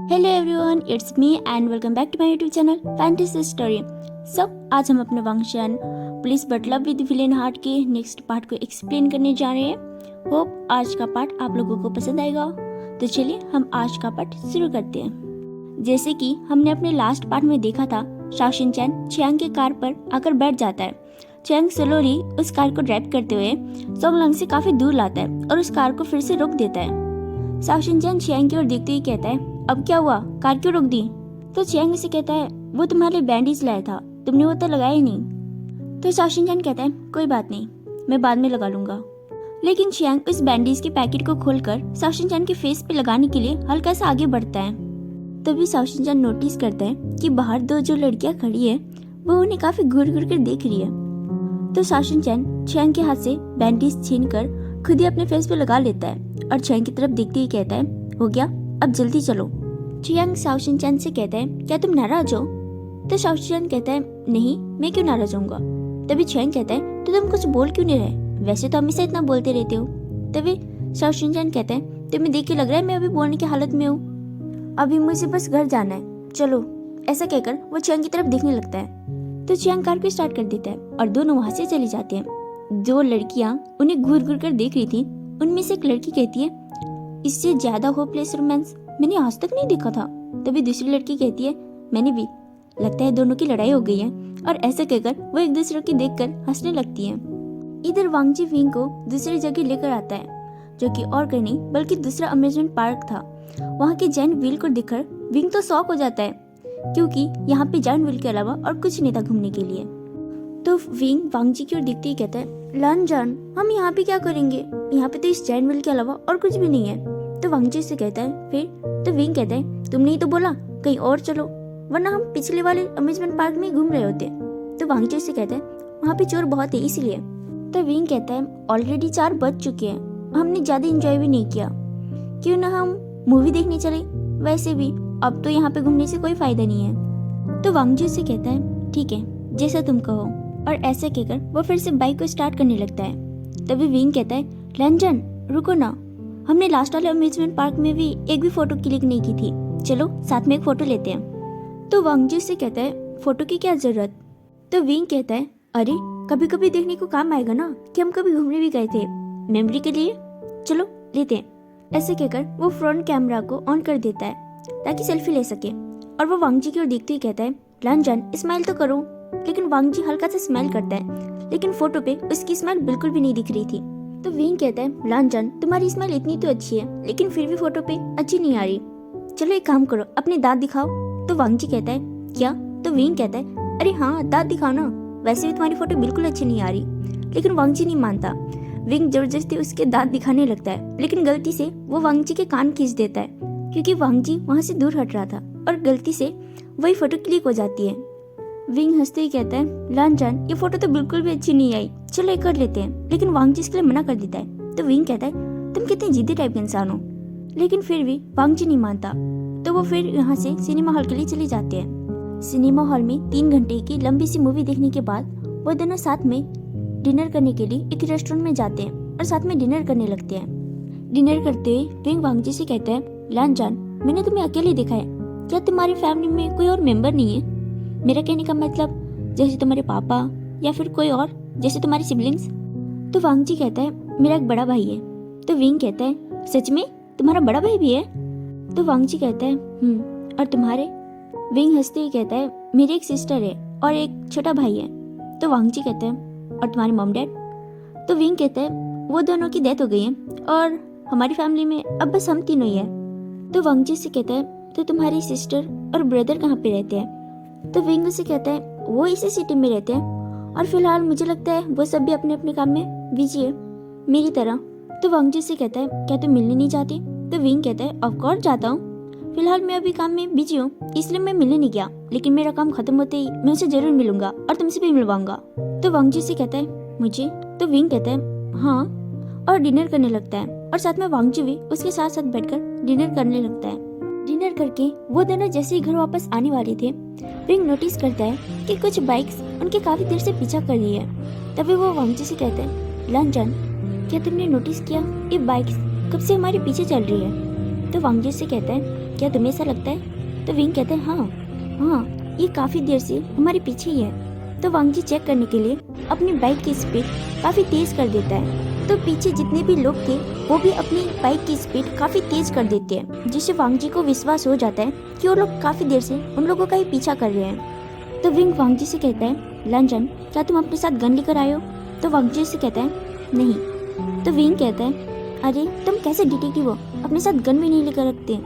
Hello everyone, it's me and welcome back to my YouTube channel fantasy story. आज हम अपने Wangshan police but love with villain heart के next part को explain करने जा रहे हैं। होप आज का पार्ट आप लोगों को पसंद आएगा। तो चलिए हम आज का पार्ट शुरू करते हैं। जैसे कि हमने अपने लास्ट पार्ट में देखा था, शाओ शिनचैन चियांग के कार पर आकर बैठ जाता है। चियांग स्लोली उस कार को ड्राइव करते हुए सोंगलंग से काफी दूर लाता है और उस कार को फिर से रोक देता है। शाओ शिनचैन चियांग की ओर देखते हुए कहता है, अब क्या हुआ, कार क्यों रोक दी? तो चियांग उसे कहता है, वो तुम्हारे बैंडेज लाया था, तुमने वो तो लगाया ही नहीं। तो शाओ शिनचैन कहता है, कोई बात नहीं, मैं बाद में लगा लूंगा। लेकिन चियांग उस बैंडेज के पैकेट को खोलकर शाओ शिनचैन के फेस पे लगाने के लिए हल्का सा आगे बढ़ता है। तभी शाओ शिनचैन नोटिस करता है कि बाहर दो जो लड़कियां खड़ी है वो उन्हें काफी घूर घूर कर देख रही है। तो शाओ शिनचैन चियांग के हाथ से बैंडेज छीनकर खुद ही अपने फेस पे लगा लेता है और चियांग की तरफ देखते ही कहता है, हो गया, अब जल्दी चलो। चियांग शाओ शिनचैन से कहता है, क्या तुम नाराज हो? तो शाओ शिनचैन कहता है, नहीं, मैं क्यों नाराज होऊंगा। तभी चियांग कहता है, तो तुम कुछ बोल क्यों नहीं रहे? वैसे तो हमेशा इतना बोलते रहते हो। तभी शाओ शिनचैन कहता है, तुम्हें देख के लग रहा है मैं अभी बोलने की हालत में हूँ, अभी मुझे बस घर जाना है, चलो। ऐसा कहकर वो चियांग की तरफ देखने लगता है। तो चियांग कार को स्टार्ट कर देता है और दोनों वहां से चली जाते हैं। जो लड़कियां उन्हें घूर घूर कर देख रही थी उनमें से एक लड़की कहती है, इससे ज्यादा होपलेस रोमांस मैंने आज तक नहीं देखा था। तभी दूसरी लड़की कहती है, मैंने भी, लगता है दोनों की लड़ाई हो गई है। और ऐसे कहकर वो एक दूसरे की देखकर हंसने लगती है। इधर वांगजी विंग को दूसरी जगह लेकर आता है, जो कि और कहीं नहीं बल्कि दूसरा अम्यूजमेंट पार्क था। वहाँ के जैन व्हील को देखकर विंग तो शॉक हो जाता है, क्योंकि यहाँ पे जैन व्हील के अलावा और कुछ नहीं था घूमने के लिए। तो विंग वांगजी की ओर देखते ही कहता है, लन जान, हम यहाँ पे क्या करेंगे? यहाँ पे तो इस जैन व्हील के अलावा और कुछ भी नहीं है। तो वांगजी से कहता है, फिर? तो विंग कहता है, तुमने ही तो बोला कहीं और चलो, वरना हम पिछले वाले अम्यूजमेंट पार्क में घूम रहे होते। तो वांगजी से कहता है, वहाँ पे चोर बहुत है इसलिए। तो विंग कहता है, ऑलरेडी 4 बज चुके हैं, हमने ज्यादा एंजॉय भी नहीं किया, क्यों ना हम मूवी देखने चले? वैसे भी अब तो यहाँ पे घूमने से कोई फायदा नहीं है। तो वांगजी से कहता है, ठीक है, जैसा तुम कहो। और ऐसे कहकर वो फिर से बाइक को स्टार्ट करने लगता है। तभी विंग कहता है, लंजन रुको ना, हमने लास्ट वाले अम्यूजमेंट पार्क में भी एक भी फोटो क्लिक नहीं की थी, चलो साथ में एक फोटो लेते हैं। तो वांगजी से कहता है, फोटो की क्या जरूरत? तो विंग कहता है, अरे कभी कभी देखने को काम आएगा ना कि हम कभी घूमने भी गए थे, मेमोरी के लिए, चलो लेते हैं। ऐसे कहकर वो फ्रंट कैमरा को ऑन कर देता है ताकि सेल्फी ले सके। और वो वांगजी की ओर देखते ही कहता है, लंजन स्माइल तो करो। लेकिन वांगजी हल्का सा स्माइल करता है, लेकिन फोटो पे उसकी स्माइल बिल्कुल भी नहीं दिख रही थी। तो विंग कहता है, लंजन तुम्हारी स्माइल इतनी तो अच्छी है, लेकिन फिर भी फोटो पे अच्छी नहीं आ रही, चलो एक काम करो, अपने दांत दिखाओ। तो वांगजी कहता है, क्या? तो विंग कहता है, अरे हाँ, दांत दिखाओ ना, वैसे भी तुम्हारी फोटो बिल्कुल अच्छी नहीं आ रही। लेकिन वांगजी नहीं मानता। विंग जबरदस्ती उसके दांत दिखाने लगता है, लेकिन गलती से वो वांगजी के कान खींच देता है, क्योंकि वांगजी वहां से दूर हट रहा था और गलती से वही फोटो क्लिक हो जाती है। विंग हंसते ही कहता है, लंजन ये फोटो तो बिल्कुल भी अच्छी नहीं आई, चलो एक कर लेते हैं। लेकिन वांगजी इसके लिए मना कर देता है। तो विंग कहता है, तुम कितने जिद्दी टाइप के इंसान हो। लेकिन फिर भी वांगजी नहीं मानता। तो वो फिर यहाँ से सिनेमा हॉल के लिए चले जाते हैं। सिनेमा हॉल में 3 घंटे की लंबी सी मूवी देखने के बाद वो दोनों साथ में डिनर करने के लिए एक रेस्टोरेंट में जाते हैं और साथ में डिनर करने लगते हैं। डिनर करते हुए विंग वांगजी से कहता है, लंजन मैंने तुम्हें अकेले देखा है, क्या तुम्हारी फैमिली में कोई और मेंबर नहीं है? मेरा कहने का मतलब जैसे तुम्हारे पापा या फिर कोई और, जैसे तुम्हारे सिबलिंग्स। तो वांगजी कहता है, मेरा एक बड़ा भाई है। तो विंग कहता है, सच में तुम्हारा बड़ा भाई भी है? तो वांगजी कहता है, और तुम्हारे? विंग हंसते ही कहता है, मेरी एक सिस्टर है और एक छोटा भाई है। तो वांगजी कहता है, और तुम्हारे मॉम डैड? तो विंग कहता है, वो दोनों की डेथ हो गई है और हमारी फैमिली में अब बस हम तीनों ही है। तो वांगजी से कहता है, तो तुम्हारी सिस्टर और ब्रदर कहाँ पे रहते हैं? तो विंग से कहता है, वो इसी सिटी में रहते हैं और फिलहाल मुझे लगता है वो सब भी अपने अपने काम में बिजी है, मेरी तरह। तो वांगजी से कहता है, क्या तुम मिलने नहीं चाहती? तो विंग कहता है, ऑफ कोर्स जाता हूँ, फिलहाल मैं अभी काम में बिजी हूँ इसलिए मैं मिलने नहीं गया, लेकिन मेरा काम खत्म होते ही मैं उसे जरूर मिलूंगा और तुमसे भी मिलवाऊंगा। तो वांगजी से कहता है, मुझे? तो विंग कहता है, हाँ, और डिनर करने लगता है और साथ में वांगजी भी उसके साथ साथ बैठकर डिनर करने लगता है। डिनर करके वो दोनों जैसे ही घर वापस आने वाले थे, विंग नोटिस करता है कि कुछ बाइक्स उनके काफी देर से पीछा कर रही है। तभी वो वांगजी से कहते हैं, लंजन क्या तुमने नोटिस किया ये बाइक्स कब से हमारे पीछे चल रही है? तो वांगजी से कहता है, क्या तुम्हें ऐसा लगता है? तो विंग कहता है हाँ, ये काफ़ी देर से हमारे पीछे ही है। तो वांग जी चेक करने के लिए अपनी बाइक की स्पीड काफ़ी तेज़ कर देता है। तो पीछे जितने भी लोग थे वो भी अपनी बाइक की स्पीड काफ़ी तेज़ कर देते हैं, जिससे वांग जी को विश्वास हो जाता है कि वो लोग काफ़ी देर से उन लोगों का ही पीछा कर रहे हैं। तो विंग वांग जी से कहता है, लंजन क्या तुम अपने साथ गन लेकर आए हो? तो वांग जी से कहता है नहीं। तो विंग कहता है, अरे तुम कैसे डिटेक्टिव हो, अपने साथ गन भी नहीं लेकर रखते,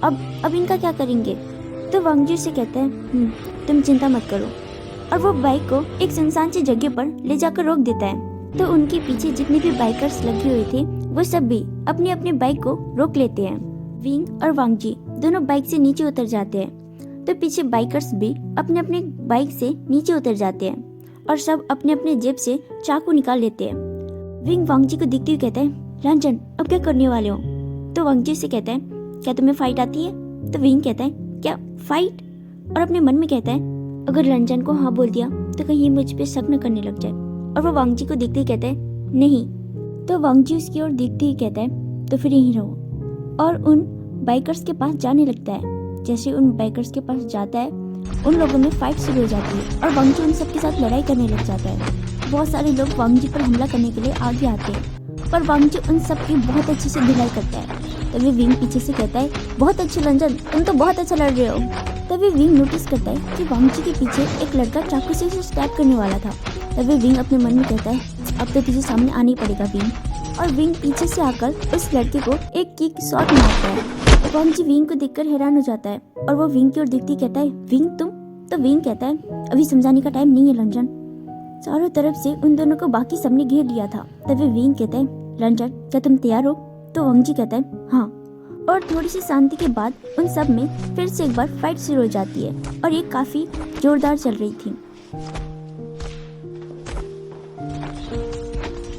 अब इनका क्या करेंगे? तो वांग जी से कहता है तुम चिंता मत करो, और वो बाइक को एक सुनसान सी जगह पर ले जाकर रोक देता है। तो उनके पीछे जितने भी बाइकर्स लगे हुए थे वो सब भी अपनी अपनी बाइक को रोक लेते हैं। विंग और वांग जी दोनों बाइक से नीचे उतर जाते हैं। तो पीछे बाइकर्स भी अपने अपने बाइक से नीचे उतर जाते हैं और सब अपने अपने जेब से चाकू निकाल लेते हैं। विंग वांग जी को देखते हुए कहता है, रंजन अब क्या करने वाले हो? तो वांग जी से कहता है, क्या तुम्हें फाइट आती है? तो विंग कहता है, क्या फाइट? और अपने मन में कहता है, अगर रंजन को हाँ बोल दिया तो कहीं ये मुझ पे शक न करने लग जाए। और वो वांग जी को देखते ही कहता है, नहीं। तो वांग जी उसकी ओर देखते ही कहता है, तो फिर यहीं रहो। और उन बाइकर्स के पास जाने लगता है। जैसे उन बाइकर्स के पास जाता है उन लोगों में फाइट शुरू हो जाती है और वांग जी उन सबके साथ लड़ाई करने लग जाता है। बहुत सारे लोग वांग जी पर हमला करने के लिए आगे आते हैं, पर वांग जी उन सबकी बहुत अच्छे से धुलाई करता है। तभी विंग पीछे से कहता है, बहुत अच्छे रंजन, तुम तो बहुत अच्छा लड़ रहे हो। तभी विंग नोटिस करता है कि वांग जी के पीछे एक लड़का चाकू से उसे स्टैब करने वाला था। तभी विंग अपने मन में कहता है, अब तो तुझे सामने आना ही पड़ेगा विंग। और विंग पीछे से आकर उस लड़के को एक किक शॉट मारता है। वांग जी विंग को देखकर हैरान हो जाता है और वो विंग की ओर देखते ही कहता है, विंग तुम? तो विंग कहता है, अभी समझाने का टाइम नहीं है रंजन। चारों तरफ से उन दोनों को बाकी सबने घेर लिया था। तभी विंग कहता है, रंजन क्या तुम तैयार हो? तो वांग जी कहता है, हाँ। और थोड़ी सी शांति के बाद उन सब में फिर से एक बार फाइट शुरू हो जाती है और ये काफी जोरदार चल रही थी।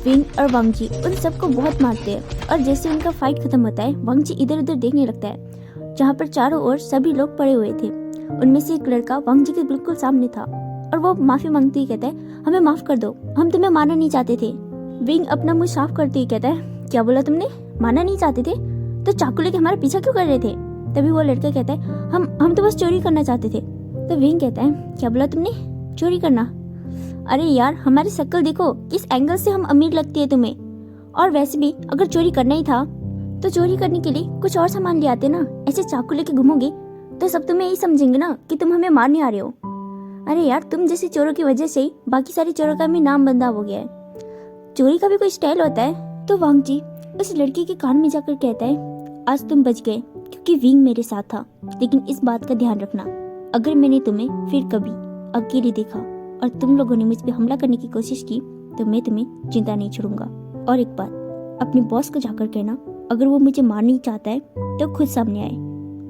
विंग और वांग जी उन सबको बहुत मारते हैं और जैसे उनका फाइट खत्म होता है वांग जी इधर उधर देखने लगता है, जहाँ पर चारों ओर सभी लोग पड़े हुए थे। उनमें से एक लड़का वांग जी के बिल्कुल सामने था और वो माफी मांगते ही कहता है, हमें माफ कर दो, हम तुम्हें मारना नहीं चाहते थे। विंग अपना मुंह साफ करते ही कहता है, क्या बोला तुमने? मारना नहीं चाहते थे? तो चाकू लेके हमारा पीछा क्यों कर रहे थे? तभी वो लड़का कहता है, हम तो बस चोरी करना चाहते थे। तो विंग कहता है, क्या बोला तुमने? चोरी करना? अरे यार हमारी शक्ल देखो, किस एंगल से हम अमीर लगती है तुम्हें। और वैसे भी अगर चोरी करना ही था तो चोरी करने के लिए कुछ और सामान ले आते ना। ऐसे चाकू लेके घूमोगे तो सब तुम्हें यही समझेंगे ना कि तुम हमें मारने आ रहे हो। अरे यार तुम जैसे चोरों की वजह से ही बाकी सारे चोरों का भी नाम बदनाम हो गया है। चोरी का भी कोई स्टाइल होता है। तो वांग जी उस लड़की के कान में जाकर कहता है, आज तुम बच गए क्योंकि विंग मेरे साथ था। लेकिन इस बात का ध्यान रखना, अगर मैंने तुम्हें फिर कभी अकेले देखा और तुम लोगों ने मुझ पे हमला करने की कोशिश की तो मैं तुम्हें जिंदा नहीं छोड़ूंगा। और एक बात, अपने बॉस को जाकर कहना, अगर वो मुझे मारना ही चाहता है तो खुद सामने आए,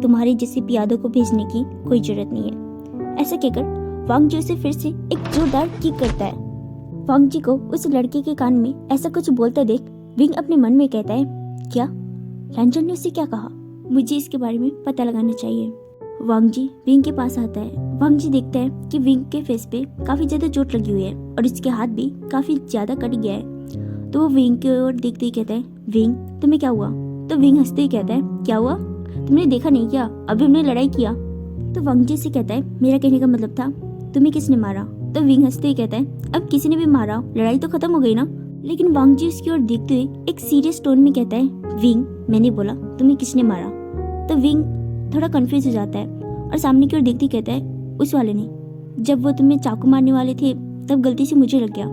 तुम्हारे जैसे पियादों को भेजने की कोई जरूरत नहीं है। ऐसा कहकर वांग जी उसे फिर से एक जोरदार किक करता है। वांग जी को उस लड़के के कान में ऐसा कुछ बोलता देख विंग अपने मन में कहता है, क्या रंजन ने उसे क्या कहा? मुझे इसके बारे में पता लगाना चाहिए। वांग जी विंग के पास आता है। वांग जी देखता है कि विंग के फेस पे काफी ज्यादा चोट लगी हुई है और इसके हाथ भी काफी ज्यादा कट गया है। तो वो विंग की ओर देखते ही कहता है, विंग तुम्हें क्या हुआ? तो विंग हंसते ही कहता है, क्या हुआ? तुमने देखा नहीं क्या? अभी हमने लड़ाई किया। तो वांग जी से कहता है, मेरा कहने का मतलब था तुम्हें किसने मारा? तो विंग हंसते ही कहता है, अब किसी ने भी मारा, लड़ाई तो खत्म हो गई ना। लेकिन वांग जी उसकी ओर देखते हुए एक सीरियस टोन में कहता है, विंग मैंने बोला तुम्हें किसने मारा? तो विंग थोड़ा कंफ्यूज हो जाता है और सामने की ओर देखते ही कहता है, उस वाले ने, जब वो तुम्हें चाकू मारने वाले थे तब गलती से मुझे लग गया।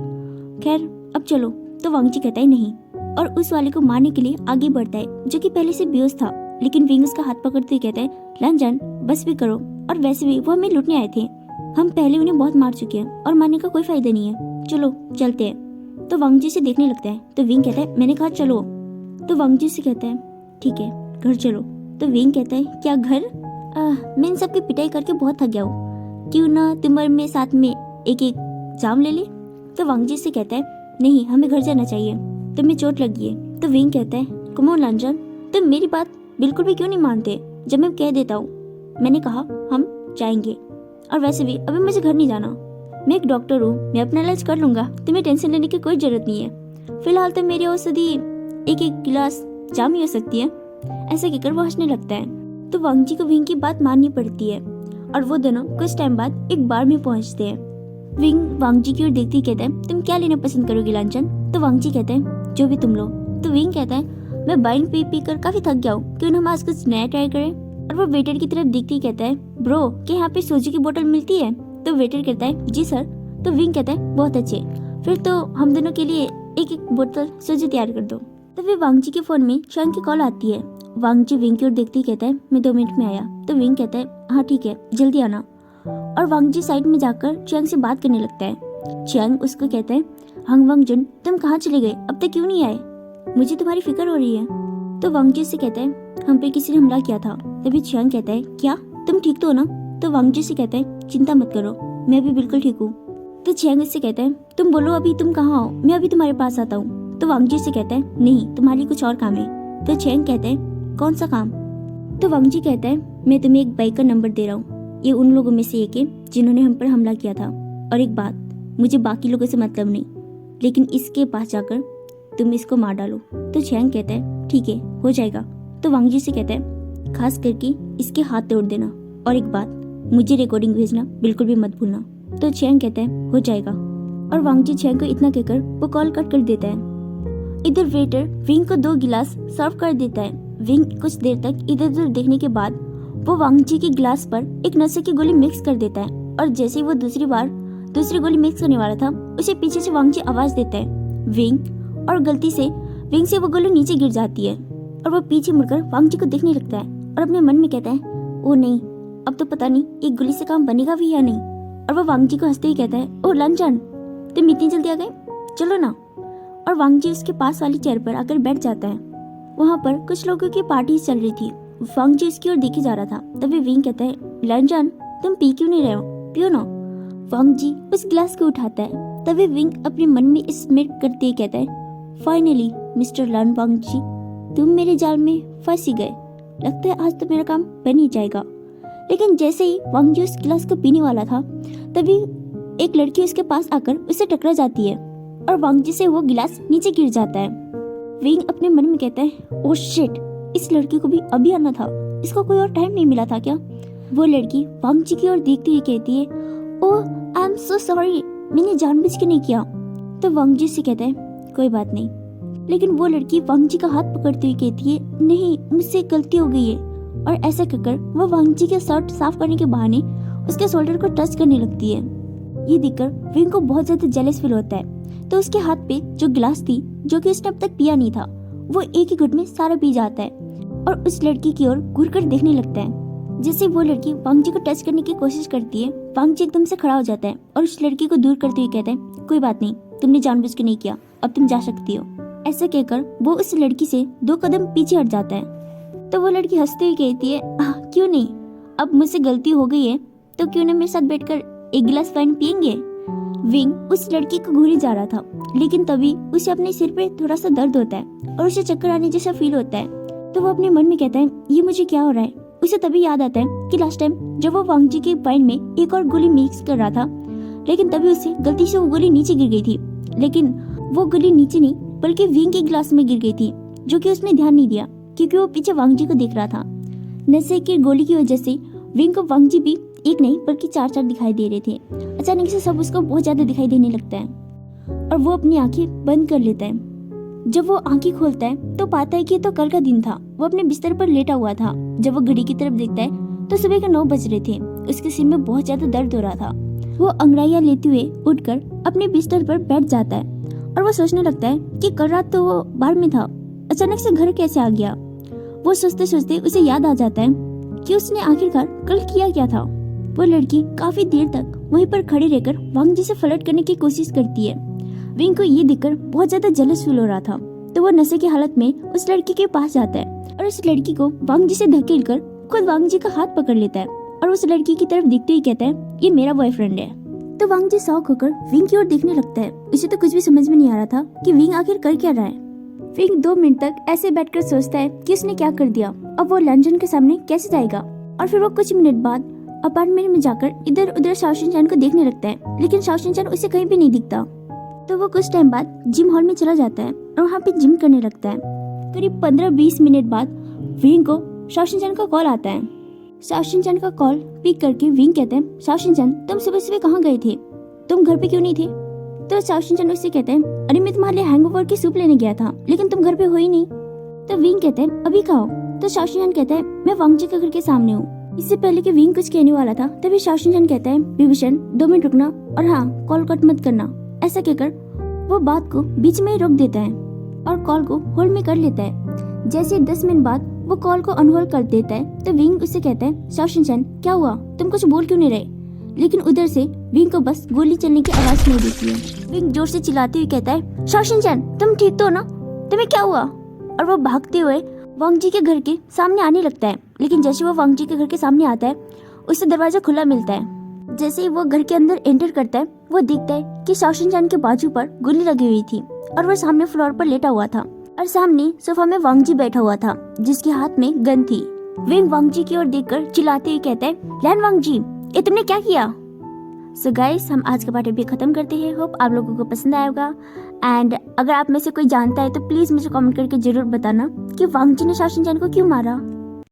खैर अब चलो। तो वांग जी कहता है, नहीं, और उस वाले को मारने के लिए आगे बढ़ता है जो कि पहले से बेहोश था। लेकिन विंग उसका हाथ पकड़ते ही कहता है, रंजन बस भी करो, और वैसे भी वो हमें लूटने आए थे, हम पहले उन्हें बहुत मार चुके हैं और मारने का कोई फायदा नहीं है, चलो चलते हैं। तो वांग जी से देखने लगता है। तो विंग कहता है, मैंने कहा चलो। तो वांग जी से कहता है, ठीक है घर चलो। तो विंग कहता है, क्या घर? मैं इन सब की पिटाई करके बहुत थक गया हूँ, क्यों ना तुम और मैं साथ में एक एक जाम ले ले। तो वांग जी से कहता है, नहीं हमें घर जाना चाहिए, तुम्हें चोट लगी है। तो विंग कहता है, कम ऑन रंजन, तुम मेरी बात बिल्कुल भी क्यों नहीं मानते? जब मैं कह देता हूँ, मैंने कहा हम जाएंगे, और वैसे भी अभी मुझे घर नहीं जाना, मैं एक डॉक्टर हूँ, मैं अपना इलाज कर लूंगा, तुम्हें टेंशन लेने की कोई जरूरत नहीं है। फिलहाल तो मेरी औषधि एक एक गिलास जाम ही हो सकती है। ऐसा कहकर वो हंसने लगता है। तो वांग जी को विंग की बात माननी पड़ती है और वो दोनों कुछ टाइम बाद एक बार में पहुंचते हैं। विंग वांग जी की ओर देखती कहता है, तुम क्या लेना पसंद करोगे लांचन? तो वांग जी कहते हैं, जो भी तुम लो। तो विंग कहता है, मैं वाइन पी कर काफी थक गया हूँ, क्यों ना हम आज कुछ नया ट्राई करें? और वो वेटर की तरफ देखती कहता है, ब्रो क्या यहाँ पे सोजू की बोतल मिलती है? तो वेटर कहता है, जी सर। तो विंग कहता है, बहुत अच्छे, फिर तो हम दोनों के लिए एक एक बोतल सोजू तैयार कर दो। तभी वांग जी के फोन में चैंग की कॉल आती है। वांग जी विंग की ओर देखते ही कहता है, मैं 2 मिनट में आया। तो विंग कहता है, हाँ ठीक है, जल्दी आना। और वांग जी साइड में जाकर चैंग से बात करने लगता है। चैंग उसको कहता है, हंग वंग जुन तुम कहाँ चले गए, अब तक क्यों नहीं आए? मुझे तुम्हारी फिक्र हो रही है। तो वांग जी से कहता है, हम पे किसी ने हमला किया था। तभी चैंग कहता है, क्या तुम ठीक तो हो ना? तो वांग जी से कहता है, चिंता मत करो, मैं भी बिल्कुल ठीक हूँ। तो चैंग उससे कहता है, तुम बोलो अभी तुम कहाँ हो, मैं अभी तुम्हारे पास आता हूँ। तो वांग जी से कहता है, नहीं तुम्हारे लिए कुछ और काम है। तो चैंग कहता है, कौन सा काम? तो वांग जी कहता है, मैं तुम्हें एक बाइक का नंबर दे रहा हूँ, ये उन लोगों में से एक है जिन्होंने हम पर हमला किया था। और एक बात, मुझे बाकी लोगों से मतलब नहीं, लेकिन इसके पास जाकर तुम इसको मार डालो। तो चैंग कहता है, ठीक है हो जाएगा। तो वांग जी से कहता है, खास करके इसके हाथ तोड़ देना, और एक बात, मुझे रिकॉर्डिंग भेजना बिल्कुल भी मत भूलना। तो चैंग कहता है, हो जाएगा। और वांग जी चैंग को इतना कहकर वो कॉल कट कर देता है। इधर वेटर विंग को 2 गिलास सर्व कर देता है। विंग कुछ देर तक इधर उधर देखने के बाद वो वांग जी के गिलास पर एक नशे की गोली मिक्स कर देता है, और जैसे ही वो दूसरी गोली मिक्स करने वाला था, उसे पीछे से वांग जी आवाज देता है विंग, और गलती से विंग से वो गोली नीचे गिर जाती है। और वो पीछे मुड़कर वांग जी को देखने लगता है और अपने मन में कहता है, ओ नहीं, अब तो पता नहीं एक गोली से काम बनेगा भी या नहीं। और वो वांग जी को हंसते ही कहता है, ओ लांचन तुम इतनी जल्दी आ गए, चलो ना। और वांग जी उसके पास वाली चेयर पर आकर बैठ जाता है। वहाँ पर कुछ लोगों की पार्टी चल रही थी। वांग जी उसकी ओर देखे जा रहा था। तभी विंग कहता है, लांचन तुम पी क्यों नहीं रहे हो, पियो ना। वांग जी उस गिलास को उठाता है। तभी विंग अपने मन में स्मिर करते ही कहता है, फाइनली मिस्टर लन वांग जी, तुम मेरे जाल में फंस ही गए, लगता है आज तो मेरा काम बन ही जाएगा। लेकिन जैसे ही वांग जी उस गिलास को पीने वाला था, तभी एक लड़की उसके पास आकर उससे टकरा जाती है और वांग जी से वो गिलास नीचे गिर जाता है। विंग अपने मन में कहता है, ओह शिट, इस लड़की को भी अभी आना था, इसको कोई और टाइम नहीं मिला था क्या? वो लड़की वांग जी की ओर देखती हुई कहती है, ओह आई एम सो सॉरी, मैंने जानबूझ के नहीं किया। तो वांग जी से कहता है, कोई बात नहीं। लेकिन वो लड़की वांग जी का हाथ पकड़ती हुई कहती है, नहीं मुझसे गलती हो गई है। और ऐसा कहकर वो वांग जी के शर्ट साफ करने के बहाने उसके शोल्डर को टच करने लगती है। ये देखकर विंग को बहुत ज्यादा जेलस फील होता है। तो उसके हाथ पे जो गिलास थी, जो कि उसने अब तक पिया नहीं था, वो एक ही घुट में सारा पी जाता है और उस लड़की की ओर घूर कर देखने लगता है। जैसे वो लड़की वांग जी को टच करने की कोशिश करती है, वांग जी एकदम से खड़ा हो जाता है और उस लड़की को दूर करते हुए कहता है, कोई बात नहीं, तुमने जानबूझ के नहीं किया, अब तुम जा सकती हो। ऐसा कहकर वो उस लड़की से 2 कदम पीछे हट जाता है। तो वो लड़की हंसते हुए कहती है, क्यों नहीं, अब मुझसे गलती हो गई है तो क्यों ना मेरे साथ बैठकर एक गिलास वाइन पियेंगे। विंग उस लड़की को घूरे जा रहा था, लेकिन तभी उसे अपने सिर पे थोड़ा सा दर्द होता है और उसे चक्कर आने जैसा फील होता है। तो वो अपने मन में कहता है, ये मुझे क्या हो रहा है। उसे तभी याद आता है कि लास्ट टाइम जब वो वांग जी के वाइन में एक और गोली मिक्स कर रहा था, लेकिन तभी उसे गलती से वो गोली नीचे गिर गई थी। लेकिन वो गोली नीचे नहीं बल्कि विंग के गिलास में गिर गई थी, जो कि उसने ध्यान नहीं दिया क्योंकि वो पीछे वांग जी को देख रहा था। नशे की गोली की वजह से विंग को वांग जी भी एक नहीं बल्कि 4 दिखाई दे रहे थे। अचानक से सब उसको बहुत ज्यादा दिखाई देने लगता है और वो अपनी आंखें बंद कर लेता है। जब वो आंखें खोलता है तो पाता है कि तो कल का दिन था। वो अपने बिस्तर पर लेटा हुआ था। जब वो घड़ी की तरफ देखता है तो सुबह के 9 बज रहे थे। उसके सिर में बहुत ज्यादा दर्द हो रहा था। वो अंगड़ाइयां लेते हुए उठकर अपने बिस्तर पर बैठ जाता है और वो सोचने लगता है कि कल रात तो वो बाहर में था, अचानक से घर कैसे आ गया। वो सोचते सोचते उसे याद आ जाता है कि उसने आखिरकार कल किया क्या था। वो लड़की काफी देर तक वहीं पर खड़े रहकर वांग जी से फ्लर्ट करने की कोशिश करती है। विंग को ये देखकर बहुत ज्यादा जेलस फील हो रहा था, तो वो नशे की हालत में उस लड़की के पास जाता है और उस लड़की को वांग जी से धकेल कर खुद वांग जी का हाथ पकड़ लेता है और उस लड़की की तरफ देखते ही कहता है, ये मेरा बॉयफ्रेंड है। तो वांग जी शॉक होकर विंग की ओर देखने लगता है। उसे तो कुछ भी समझ में नहीं आ रहा था कि विंग आखिर कर क्या रहा है। विंग 2 मिनट तक ऐसे बैठकर सोचता है कि उसने क्या कर दिया, अब वो लंजन के सामने कैसे जाएगा। और फिर वो कुछ मिनट बाद अपार्टमेंट में जाकर इधर उधर शाओशिन चैन को देखने लगता है, लेकिन शाओशिन चैन उसे कहीं भी नहीं दिखता। तो वो कुछ टाइम बाद जिम हॉल में चला जाता है और वहाँ पे जिम करने लगता है। करीब 15-20 मिनट बाद विंग को शाओशिनचैन का कॉल आता है। शाओशिनचैन का कॉल पिक करके विंग कहते हैं, शाओशिनचैन तुम सुबह सुबह कहाँ गए थे, तुम घर पे क्यों नहीं थे? तो शाओशिनचैन उससे कहते हैं, अरे मैं तुम्हारे लिए हैंगओवर की सूप लेने गया था, लेकिन तुम घर पे हो ही नहीं। तो विंग कहते हैं, अभी खाओ। तो शाओशिनचैन कहता है, मैं वांग जी के घर के सामने हूँ। इससे पहले कि विंग कुछ कहने वाला था तभी शाओशिनचैन कहता है, विभीषण 2 मिनट रुकना और हाँ कॉल कट मत करना। ऐसा कहकर वो बात को बीच में ही रोक देता है और कॉल को होल्ड में कर लेता है। जैसे 10 मिनट बाद वो कॉल को अनहोल्ड कर देता है तो विंग उससे कहता है, शाओशिनचैन क्या हुआ, तुम कुछ बोल क्यों नहीं रहे? लेकिन उधर से विंग को बस गोली चलने की आवाज सुनाई देती है। विंग जोर से चिल्लाते हुए कहता है, शाओशिनचैन तुम ठीक तो हो ना, तुम्हें क्या हुआ? और वो भागते हुए वांग जी के घर के सामने आने लगता है। लेकिन जैसे वो वांग जी के घर के सामने आता है उसे दरवाजा खुला मिलता है। जैसे ही वो घर के अंदर एंटर करता है वो देखता है कि शाओशिनचैन के बाजू पर गोली लगी हुई थी और वो सामने फ्लोर पर लेटा हुआ था और सामने सोफा में वांग जी बैठा हुआ था जिसके हाथ में गन थी। विंग वांग जी की ओर देखकर चिल्लाते हुए कहता है, लैन वांग जी ये तुमने क्या किया? सो गाइस हम आज का पार्ट भी खत्म करते हैं। होप आप लोगों को पसंद आया होगा एंड अगर आप में से कोई जानता है तो प्लीज मुझे कमेंट करके जरूर बताना कि वांग जी ने शाओशिनचैन को क्यों मारा।